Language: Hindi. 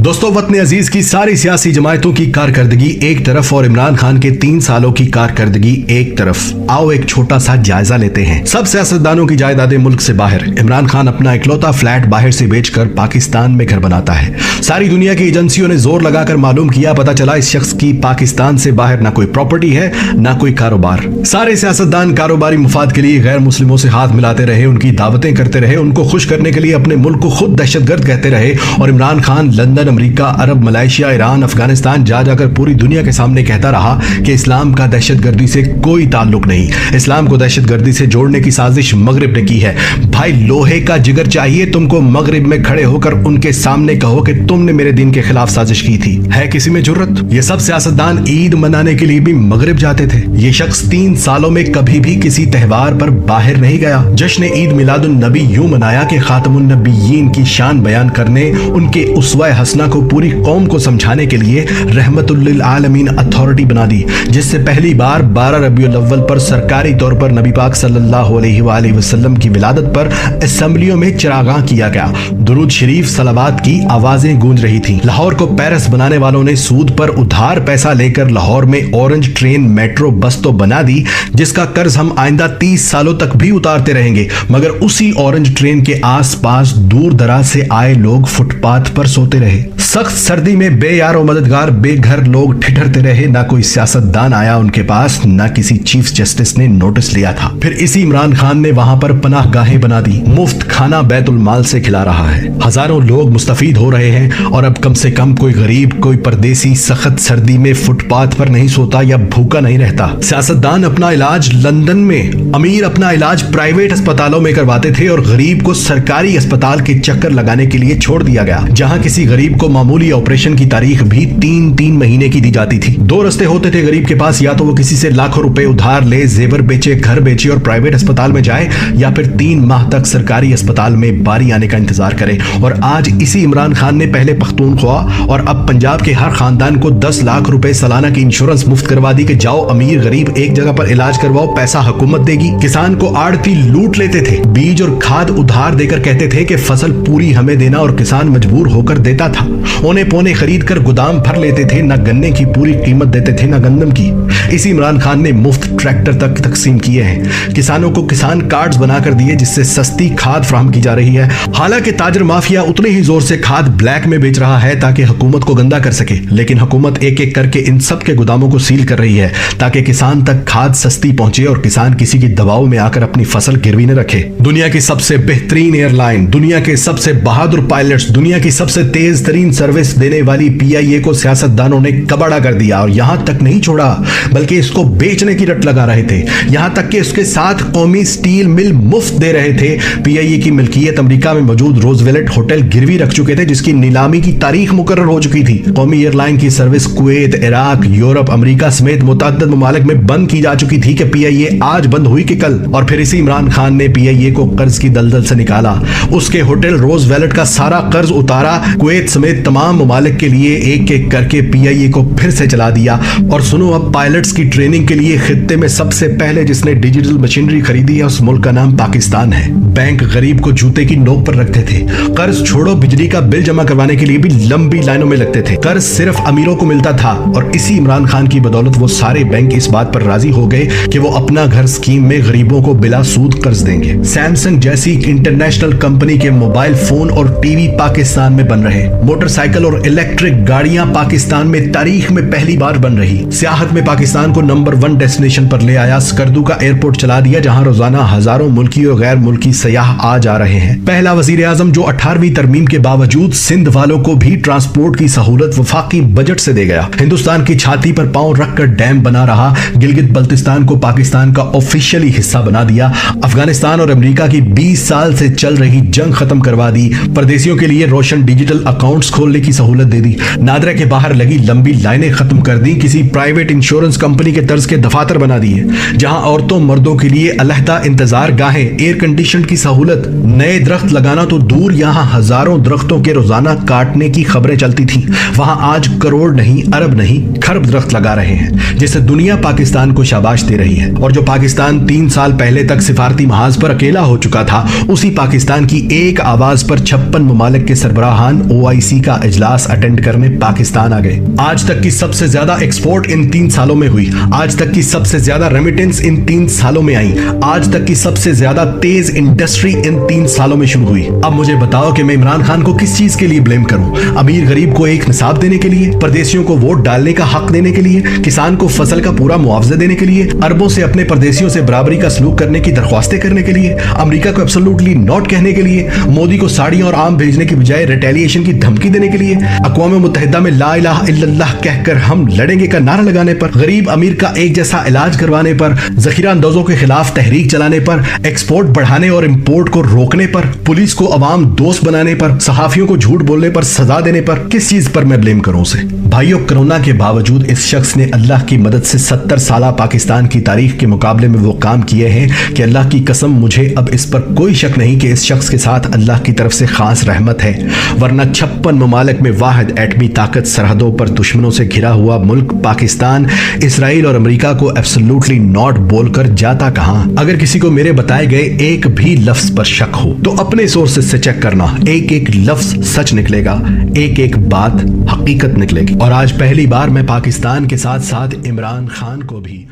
दोस्तों, वतन अजीज की सारी सियासी जमायतों की कारकर्दगी एक तरफ और इमरान खान के 3 सालों की कारकर्दगी एक तरफ। आओ एक छोटा सा जायजा लेते हैं। सब सियासतदानों की जायदादें मुल्क से बाहर। इमरान खान अपना इकलौता फ्लैट बाहर से बेचकर पाकिस्तान में घर बनाता है। सारी दुनिया की एजेंसियों ने जोर लगाकर मालूम किया, पता चला इस शख्स की पाकिस्तान से बाहर ना कोई प्रॉपर्टी है ना कोई कारोबार। सारे सियासतदान कारोबारी मुफाद के लिए गैर मुस्लिमों से हाथ मिलाते रहे, उनकी दावतें करते रहे, उनको खुश करने के लिए अपने मुल्क को खुद दहशतगर्द कहते रहे और इमरान खान लंदन, अमेरिका, अरब, मलेशिया, ईरान, अफगानिस्तान जा जाकर पूरी दुनिया के सामने कहता रहा कि इस्लाम का दहशतगर्दी से कोई ताल्लुक नहीं, इस्लाम को दहशतगर्दी से जोड़ने की साजिश मगरिब ने की है। भाई, लोहे का जिगर चाहिए तुमको मगरिब में खड़े होकर उनके सामने कहो कि तुमने मेरे दिन के खिलाफ साजिश की थी। है किसी में जुर्रत? ये सब सियासतदान ईद मनाने के लिए भी मगरिब जाते थे। ये शख्स 3 सालों में कभी भी किसी त्योहार पर बाहर नहीं गया। जश्न ईद मिलादुन नबी यूं मनाया कि खातमुन नबीयीन की शान बयान करने, उनके उसवा हसना को पूरी कौम को समझाने के लिए रहमतुल लिल आलमीन अथॉरिटी बना दी, जिससे पहली बार 12 रबीउल अव्वल पर सरकारी तौर पर नबी पाक सल्लल्लाहु अलैहि वसल्लम की विलादत पर असेंबलियों में चिरागां किया गया। दुरूद शरीफ सलावात की आवाजें गूंज रही थीं। लाहौर को पेरिस बनाने वालों ने सूद पर उधार पैसा लेकर लाहौर में ऑरेंज ट्रेन मेट्रो बस तो बना दी, जिसका कर्ज हम आइंदा 30 सालों तक भी उतारते रहेंगे, मगर उसी ऑरेंज ट्रेन के आसपास दूर दराज से आए लोग फुटपाथ पर सोते रहे। सख्त सर्दी में बेयारो मददगार बेघर लोग ठिठरते रहे। ना कोई सियासतदान आया उनके पास, ना किसी चीफ जस्टिस ने नोटिस लिया था। फिर इसी इमरान खान ने वहां पर पनाहगाहें बना दी, मुफ्त खाना बैतुल माल से खिला रहा है। हजारों लोग मुस्तफीद हो रहे हैं और अब कम से कम कोई गरीब, कोई परदेसी सख्त सर्दी में फुटपाथ पर नहीं सोता या भूखा नहीं रहता। सियासतदान अपना इलाज लंदन में, अमीर अपना इलाज प्राइवेट अस्पतालों में करवाते थे और गरीब को सरकारी अस्पताल के चक्कर लगाने के लिए छोड़ दिया गया, जहां किसी गरीब को मामूली ऑपरेशन की तारीख भी 3-3 महीने की दी जाती थी। 2 रास्ते होते थे गरीब के पास, या तो वो किसी से लाखों रुपए उधार ले, जेवर बेचे, घर बेचे और प्राइवेट अस्पताल में जाए, या फिर 3 माह तक सरकारी अस्पताल में बारी आने का इंतजार करे। और आज इसी इमरान खान ने पहले पख्तूनख्वा और अब पंजाब के हर खानदान को 10 लाख रुपए सालाना की इंश्योरेंस मुफ्त करवा दी कि जाओ अमीर गरीब एक जगह पर इलाज करवाओ, पैसा हुकूमत देगी। किसान को आड़ती लूट लेते थे, बीज और खाद उधार देकर कहते थे कि फसल पूरी हमें देना, और किसान मजबूर होकर देता था। ओने पोने खरीद कर गोदाम भर लेते थे, न गन्ने की पूरी कीमत देते थे न गंदम की। इसी इमरान खान ने मुफ्त ट्रैक्टर तक तकसीम किए हैं, किसानों को किसान कार्ड्स बनाकर दिए जिससे सस्ती खाद फराहम की जा रही है। हालांकि ताजर माफिया उतने ही जोर से खाद ब्लैक में बेच रहा है ताकि हुकूमत को गंदा कर सके, लेकिन हुकूमत एक एक करके इन सब के गोदामों को सील कर रही है ताकि किसान तक खाद सस्ती पहुंचे और किसान किसी की दबाव में आकर अपनी फसल गिरवी न रखे। दुनिया की सबसे बेहतरीन एयरलाइन, दुनिया के सबसे बहादुर पायलट्स, दुनिया की सबसे तेज तरीन सर्विस देने वाली PIA को सियासतदानों ने कबाड़ा कर दिया, और यहां तक नहीं छोड़ा बल्कि इसको बेचने की रट लगा रहे थे। यहां तक कि उसके साथ कौमी स्टील मिल मुफ्त दे रहे थे। PIA की मिल्कियत अमेरिका में मौजूद रोजवेलेट होटल गिरवी रख चुके थे, जिसकी नीलामी की तारीख मुकर्रर हो चुकी थी। कौमी एयरलाइन की service Kuwait, Iraq, Europe, America समेत मुतअद्दिद ममालिक में बंद की जा चुकी थी कि PIA आज बंद हुई कि कल। और फिर इसी इमरान खान ने PIA को कर्ज की दलदल से निकाला, उसके होटल रोजवेलेट का सारा कर्ज उतारा, कुवैत समेत तमाम ममालिक के लिए एक एक करके PIA को फिर से चला दिया। और सुनो, अब पायलट्स की ट्रेनिंग के लिए खित्ते में सबसे पहले जिसने डिजिटल मशीनरी खरीदी है उस मुल्क का नाम पाकिस्तान है। बैंक गरीब को जूते की नोक पर रखते थे। कर्ज छोड़ो, बिजली का बिल जमा करवाने के लिए भी लंबी लाइनों में लगते थे। कर्ज सिर्फ अमीरों को मिलता था और इसी इमरान खान की बदौलत वो सारे बैंक इस बात पर राजी हो गए कि वो अपना घर स्कीम में गरीबों को बिला सूद कर्ज देंगे। सैमसंग जैसी इंटरनेशनल कंपनी के मोबाइल फोन और टीवी पाकिस्तान में बन रहे, मोटरसाइकिल और इलेक्ट्रिक गाड़ियां पाकिस्तान में तारीख में पहली बार बन रही। सियाहत में पाकिस्तान को नंबर 1 डेस्टिनेशन पर ले आया। स्कर्दू का एयरपोर्ट चला दिया जहां रोजाना हजारों मुल्की और गैर मुल्की सयाह आ जा रहे हैं। पहला वजीर आजम जो 18वीं तरमीम के बावजूद सिंध वालों को भी ट्रांसपोर्ट की सहूलत वफाकी बजट से दे गया। हिंदुस्तान की छाती पर पांव रखकर डैम बना रहा। गिलगित बल्तिस्तान को पाकिस्तान का ऑफिशियली हिस्सा बना दिया। अफगानिस्तान और अमेरिका की 20 साल से चल रही जंग खत्म करवा दी। परदेशियों के लिए रोशन डिजिटल अकाउंट्स खोलने की सहूलत दे दी। नादरा के बाहर लगी लंबी लाइनें खत्म कर दी। किसी प्राइवेट इंश्योरेंस कंपनी के तर्ज के दफातर बना दिए जहां औरतों मर्दों के लिए अलहदा इंतजार गाहें, एयर कंडीशन की सहूलत। नए दरख्त लगाना तो दूर, यहां हजारों दरख्तों के रोजाना काटने की खबरें चलती थी। वहां आज करोड़ नहीं, अरब नहीं, खरब दरख्त लगा रहे हैं, जिससे दुनिया पाकिस्तान को शाबाश दे रही है। और जो पाकिस्तान 3 साल पहले तक सिफारती महाज पर अकेला हो चुका था, उसी पाकिस्तान की एक आवाज पर 56 ममालिक के सरबराहान OIC का का इजलास अटेंड करने पाकिस्तान आ गए। आज तक की सबसे ज्यादा एक्सपोर्ट इन 3 सालों में हुई, आज तक की सबसे ज्यादा रेमिटेंस इन 3 सालों में आई, आज तक की सबसे ज्यादा तेज इंडस्ट्री इन 3 सालों में शुरू हुई। अब मुझे बताओ कि मैं इमरान खान को किस चीज के लिए ब्लेम करूं? अमीर गरीब को एक निसाब देने के लिए, परदेशियों को वोट डालने का हक देने के लिए, किसान को फसल का पूरा मुआवजा देने के लिए, अरबों से अपने परदेशियों से बराबरी का सलूक करने की दरख्वास्तें करने के लिए, अमेरिका को एब्सोल्युटली नॉट कहने के लिए, मोदी को साड़ियां और आम भेजने की बजाय रिटेलिएशन की धमकी देने के लिए, अक़वाम मुत्तहिदा में ला इलाहा इल्लल्लाह कहकर हम लड़ेंगे का नारा लगाने पर, गरीब अमीर का एक जैसा इलाज करवाने पर, जखीरा अंदाजों के खिलाफ तहरीक चलाने पर, एक्सपोर्ट बढ़ाने और इंपोर्ट को रोकने पर, पुलिस को अवाम दोस्त बनाने पर, सहाफियों को झूठ बोलने पर सजा देने पर, किस चीज पर मैं ब्लेम करूं उसे? भाइयों, कोरोना के बावजूद इस शख्स ने अल्लाह की मदद से 70 साल पाकिस्तान की तारीख के मुकाबले में वो काम किए हैं कि अल्लाह की कसम मुझे अब इस पर कोई शक नहीं कि इस शख्स के साथ अल्लाह की तरफ से खास रहमत है। वरना 56 ममालिक में वाहिद एटमी ताकत सरहदों पर दुश्मनों से घिरा हुआ मुल्क पाकिस्तान इसराइल और अमेरिका को एब्सोल्युटली नॉट बोलकर जाता कहां? अगर किसी को मेरे बताए गए एक भी लफ्ज पर शक हो तो अपने सोर्सेज से चेक करना, एक एक लफ्ज सच निकलेगा, एक एक बात हकीकत निकलेगी। और आज पहली बार मैं पाकिस्तान के साथ साथ इमरान खान को भी